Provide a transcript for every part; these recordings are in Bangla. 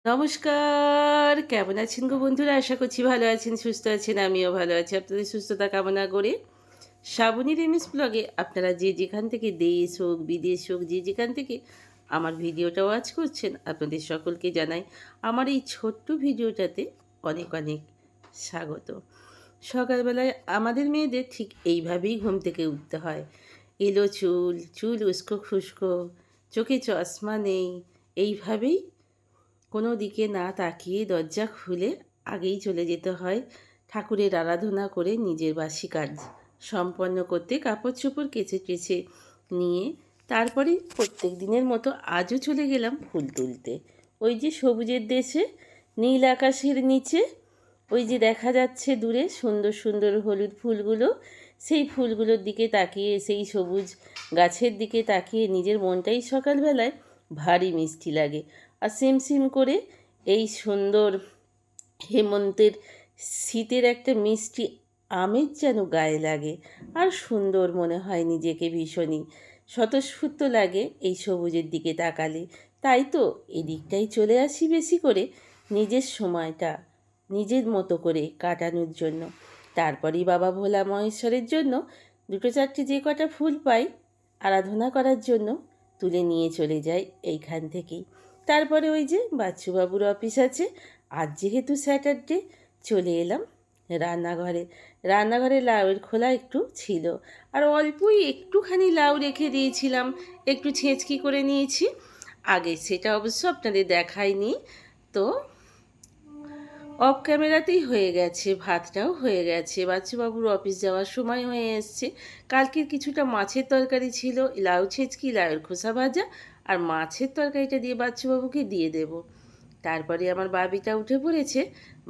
নমস্কার, কেমন আছেন গো বন্ধুরা? আশা করছি ভালো আছেন, সুস্থ আছেন। আমিও ভালো আছি। আপনাদের সুস্থতা কামনা করে শ্রাবণী রেমিস ব্লগে আপনারা যে যেখান থেকে দেশ হোক, বিদেশ হোক, যে যেখান থেকে আমার ভিডিওটা ওয়াচ করছেন, আপনাদের সকলকে জানাই আমার এই ছোট্ট ভিডিওটাতে অনেক অনেক স্বাগত। সকালবেলায় আমাদের মেয়েদের ঠিক এইভাবেই ঘুম থেকে উঠতে হয়। এলো চুল, চুল উস্কো খুস্কো, চোখে চশমা নেই, এইভাবেই কোনো দিকে না তাকিয়ে দরজা খুলে আগেই চলে যেতে হয় ঠাকুরের আরাধনা করে নিজের বাসি কাজ সম্পন্ন করতে। কাপড় চোপড় কেচে টেচে নিয়ে তারপরে প্রত্যেক দিনের মতো আজও চলে গেলাম ফুল তুলতে। ওই যে সবুজের দেশে নীল আকাশের নিচে ওই যে দেখা যাচ্ছে দূরে সুন্দর সুন্দর হলুদ ফুলগুলো, সেই ফুলগুলোর দিকে তাকিয়ে, সেই সবুজ গাছের দিকে তাকিয়ে নিজের মনটাই সকালবেলায় ভারী মিষ্টি লাগে। আর সিম করে এই সুন্দর হেমন্তের শীতের একটা মিষ্টি আমেজ যেন গায়ে লাগে, আর সুন্দর মনে হয় নিজেকে, ভীষণই স্বতঃস্ফূর্ত লাগে এই সবুজের দিকে তাকালে। তাই তো এদিকটাই চলে আসি বেশি করে নিজের সময়টা নিজের মতো করে কাটানোর জন্য। তারপরেই বাবা ভোলা মহেশ্বরের জন্য দুটো চারটে যে কটা ফুল পাই আরাধনা করার জন্য তুলে নিয়ে চলে যাই এইখান থেকেই। তারপরে ওই যে বাচ্চুবাবুর অফিস আছে, আজ যেহেতু স্যাটারডে, চলে এলাম রান্নাঘরে। রান্নাঘরে লাউয়ের খোলা একটু ছিল, আর অল্পই একটুখানি লাউ রেখে দিয়েছিলাম, একটু ছেঁচকি করে নিয়েছি আগে, সেটা অবশ্য আপনাদের দেখাইনি। তো অফ ক্যামেরাতেই হয়ে গেছে, ভাতটাও হয়ে গেছে, বাচ্চুবাবুর অফিস যাওয়ার সময় হয়ে এসছে। কালকের কিছুটা মাছের তরকারি ছিল, লাউ ছেঁচকি, লাউয়ের খোসা ভাজা, আর মাছের তরকারিটা দিয়ে বাচ্চুবাবুকে দিয়ে দেব। তারপরে আমার বাবিটা উঠে পড়েছে।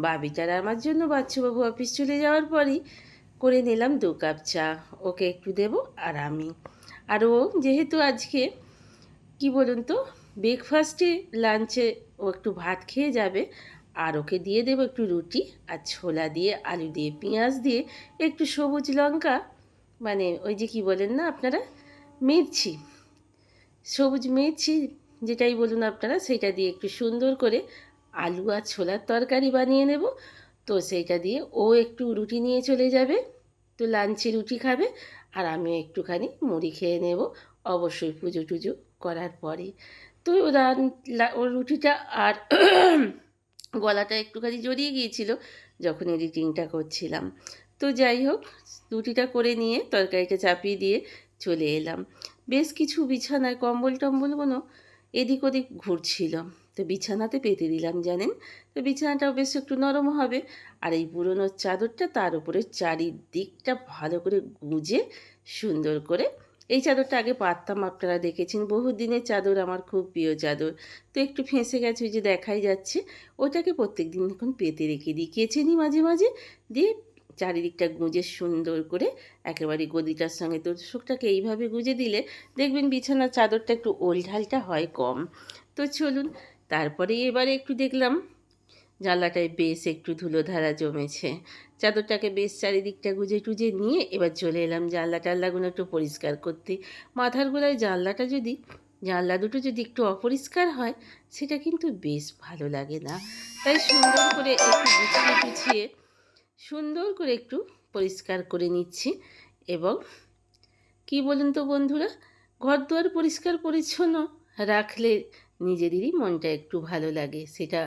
বাবিটার আমার জন্য বাচ্চুবাবু অফিস চলে যাওয়ার পরই করে নিলাম 2 কাপ চা, ওকে একটু দেব আর আমি। আর ও যেহেতু আজকে কি বলুন তো, ব্রেকফাস্টে লাঞ্চে ও একটু ভাত খেয়ে যাবে, আর ওকে দিয়ে দেবো একটু রুটি আর ছোলা দিয়ে, আলু দিয়ে, পেঁয়াজ দিয়ে, একটু সবুজ লঙ্কা, মানে ওই যে কি বলেন না আপনারা, মির্চি, সবুজ মির্চি যেটাই বলুন আপনারা, সেটা দিয়ে একটু সুন্দর করে আলু আর ছোলার তরকারি বানিয়ে নেব। তো সেইটা দিয়ে ও একটু রুটি নিয়ে চলে যাবে, তো লাঞ্চে রুটি খাবে, আর আমিও একটুখানি মুড়ি খেয়ে নেব, অবশ্যই পুজো টুজো করার পরে। তো ওর রুটিটা আর গলাটা একটুখানি জড়িয়ে গিয়েছিল যখন এডিটিংটা করছিলাম। তো যাই হোক, রুটিটা করে নিয়ে তরকারিটা চাপিয়ে দিয়ে চলে এলাম। বেশ কিছু বিছানায় কম্বল টম্বলগুলো এদিক ওদিক ঘুরছিল, তো বিছানাতে পেতে দিলাম জানেন। তো বিছানাটাও বেশ একটু নরম হবে, আর এই পুরোনো চাদরটা তার উপরে চারিদিকটা ভালো করে গুঁজে সুন্দর করে, এই চাদরটা আগে পাততাম, আপনারা দেখেছেন, বহু দিনের চাদর, আমার খুব প্রিয় চাদর। তো একটু ফেঁসে গেছে, ওই যে দেখাই যাচ্ছে, ওটাকে প্রত্যেক দিন এখন পেতে রেখে দিই, কেচে নিই মাঝে মাঝে, দিয়ে চারিদিকটা গুঁজে সুন্দর করে একেবারে গদিটার সঙ্গে তোষকটাকে এইভাবে গুঁজে দিলে দেখবেন বিছানার চাদরটা একটু ওলঢালটা হয় কম। তো চলুন, তারপরে এবারে একটু দেখলাম জানলাটায় বেশ একটু ধুলোধারা জমেছে, চাদরটাকে বেশ চারিদিকটা গুজে টুজে নিয়ে এবার চলে এলাম জানলা টাল্লাগুলো একটু পরিষ্কার করতে। মাথার গোড়ায় জানলা দুটো যদি একটু অপরিষ্কার হয়, সেটা কিন্তু বেশ ভালো লাগে না। তাই সুন্দর করে একটু গুছিয়ে টুছিয়ে সুন্দর করে একটু পরিষ্কার করে নিচ্ছি। এবং কি বলুন তো বন্ধুরা, ঘরদুয়ার পরিষ্কার পরিচ্ছন্ন রাখলে নিজেদেরই মনটা একটু ভালো লাগে, সেটা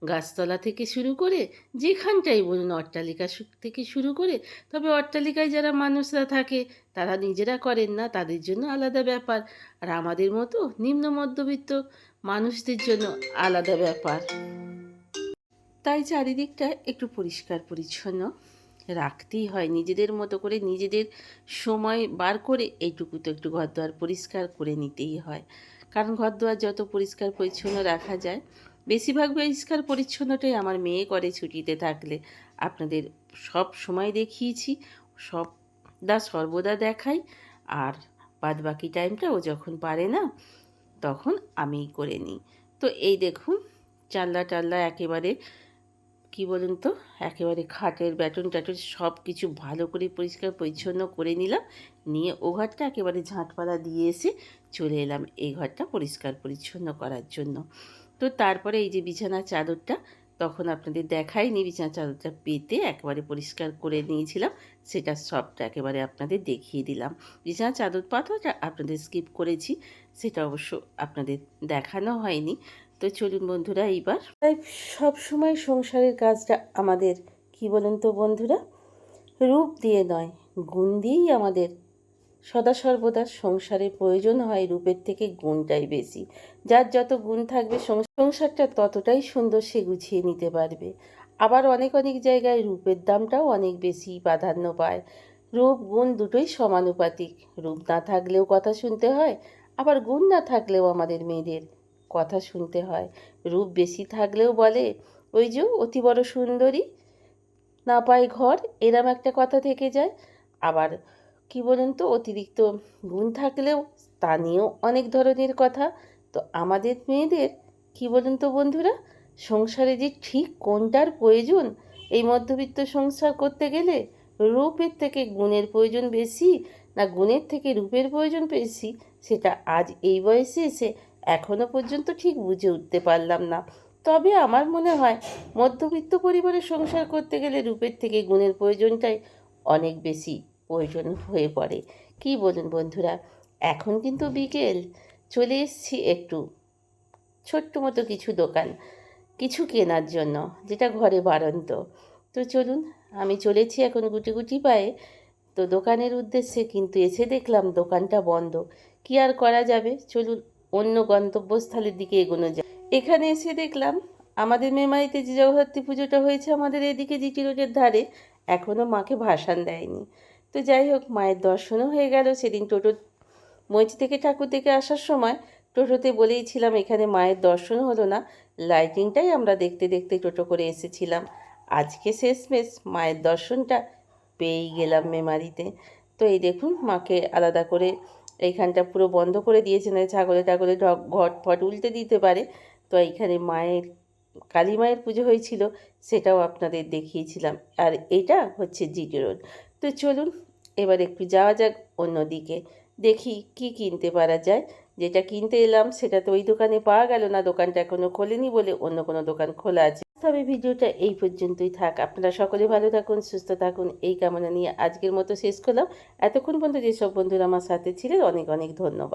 গাছতলা থেকে শুরু করে যেখানটাই বলুন, অট্টালিকা থেকে শুরু করে। তবে অট্টালিকায় যারা মানুষরা থাকে তারা নিজেরা করেন না, তাদের জন্য আলাদা ব্যাপার, আর আমাদের মতো নিম্ন মধ্যবিত্ত মানুষদের জন্য আলাদা ব্যাপার। তাই চারিদিকটা একটু পরিষ্কার পরিচ্ছন্ন রাখতেই হয়, নিজেদের মতো করে, নিজেদের সময় বার করে এইটুকু তো একটু ঘরদোয়ার পরিষ্কার করে নিতেই হয়। কারণ ঘরদোয়ার যত পরিষ্কার পরিচ্ছন্ন রাখা যায়, বেশিরভাগ পরিষ্কার পরিচ্ছন্নটাই আমার মেয়ে করে ছুটিতে থাকলে। আপনাদের সব সময় দেখিয়েছি, সর্বদা দেখাই, আর বাদ বাকি টাইমটা ও যখন পারে না তখন আমিই করে নিই। তো এই দেখুন, জানলা টাল্লা একেবারে কি বলুন তো, একেবারে খাটের ব্যাটন ট্যাটন সব কিছু ভালো করে পরিষ্কার পরিচ্ছন্ন করে নিলাম, নিয়ে ও ঘরটা একেবারে ঝাঁটপালা দিয়ে এসে চলে এলাম এই ঘরটা পরিষ্কার পরিচ্ছন্ন করার জন্য। তো তারপরে এই যে বিছানার চাদরটা, তখন আপনাদের দেখাইনি, বিছানার চাদরটা পেতে একেবারে পরিষ্কার করে নিয়েছিলাম, সেটা সবটা একেবারে আপনাদের দেখিয়ে দিলাম। বিছানার চাদর পাতাটা আপনাদের স্কিপ করেছি, সেটা অবশ্য আপনাদের দেখানো হয়নি। তো চলুন বন্ধুরা, এইবার তাই সব সময় সংসারের কাজটা আমাদের কি বলুন তো বন্ধুরা, রূপ দিয়ে নয়, গুণ দিয়েই আমাদের সদা সর্বদা সংসারে প্রয়োজন হয় রূপের থেকে গুণটাই বেশি। যার যত গুণ থাকবে সংসারটা ততটাই সুন্দর সে গুছিয়ে নিতে পারবে। আবার অনেক অনেক জায়গায় রূপের দামটাও অনেক বেশি প্রাধান্য পায়। রূপ গুণ দুটোই সমানুপাতিক। রূপ না থাকলেও কথা শুনতে হয়, আবার গুণ না থাকলেও আমাদের মেয়েদের কথা শুনতে হয়। রূপ বেশি থাকলেও বলে, ওই যে অতি বড় সুন্দরী, না পায় ঘর, এরম একটা কথা থেকে যায়। আবার কি বলুন তো, অতিরিক্ত গুণ থাকলেও তা নিয়েও অনেক ধরনের কথা। তো আমাদের মেয়েদের কি বলুন তো বন্ধুরা, সংসারে যে ঠিক কোনটার প্রয়োজন, এই মধ্যবিত্ত সংসার করতে গেলে রূপের থেকে গুণের প্রয়োজন বেশি, না গুণের থেকে রূপের প্রয়োজন বেশি, সেটা আজ এই বয়সে এসে এখনও পর্যন্ত ঠিক বুঝে উঠতে পারলাম না। তবে আমার মনে হয় মধ্যবিত্ত পরিবারে সংসার করতে গেলে রূপের থেকে গুণের প্রয়োজনটাই অনেক বেশি প্রয়োজন হয়ে পড়ে। কি বলুন বন্ধুরা? এখন কিন্তু বিকেল, চলে এসেছি একটু ছোট্ট মতো কিছু দোকান, কিছু কেনার জন্য, যেটা ঘরে বাড়ন্ত। তো চলুন, আমি চলেছি এখন গুটি গুটি পায়ে তো দোকানের উদ্দেশ্যে, কিন্তু এসে দেখলাম দোকানটা বন্ধ। কি আর করা যাবে, চলুন অন্য গন্তব্যস্থলের দিকে এগোনো যায়। এখানে এসে দেখলাম আমাদের মেমারিতে যে জগদ্ধাত্রী পুজোটা হয়েছে আমাদের এদিকে জিটি রোডের ধারে, এখনও মাকে ভাসান দেয়নি। তো যাই হোক, মায়ের দর্শনও হয়ে গেল। সেদিন টোটো মৈচি থেকে ঠাকুর দেখে আসার সময় টোটোতে বলেইছিলাম এখানে মায়ের দর্শন হলো না, লাইটিংটাই আমরা দেখতে দেখতে টোটো করে এসেছিলাম। আজকে শেষমেশ মায়ের দর্শনটা পেয়েই গেলাম মেমারিতে। তো এই দেখুন, মাকে আলাদা করে এইখানটা পুরো বন্ধ করে দিয়েছে, না ছাগলে টাগলে ঘট ফট উল্টে দিতে পারে। তো এইখানে মায়ের কালী মায়ের পুজো হয়েছিল, সেটাও আপনাদের দেখিয়েছিলাম। আর এটা হচ্ছে জিটি রোড। তো চলুন এবার একটু যাওয়া যাক অন্যদিকে, দেখি কি কিনতে পারা যায়। যেটা কিনতে এলাম সেটা তো ওই দোকানে পাওয়া গেল না, দোকানটা এখনও খোলেনি বলে অন্য কোনো দোকান খোলা আছে। তবে ভিডিওটা এই পর্যন্তই থাক। আপনারা সকলে ভালো থাকুন, সুস্থ থাকুন, এই কামনা নিয়ে আজকের মতো শেষ করলাম। এতক্ষণ পর্যন্ত যেসব বন্ধুরা আমার সাথে ছিলেন, অনেক অনেক ধন্যবাদ।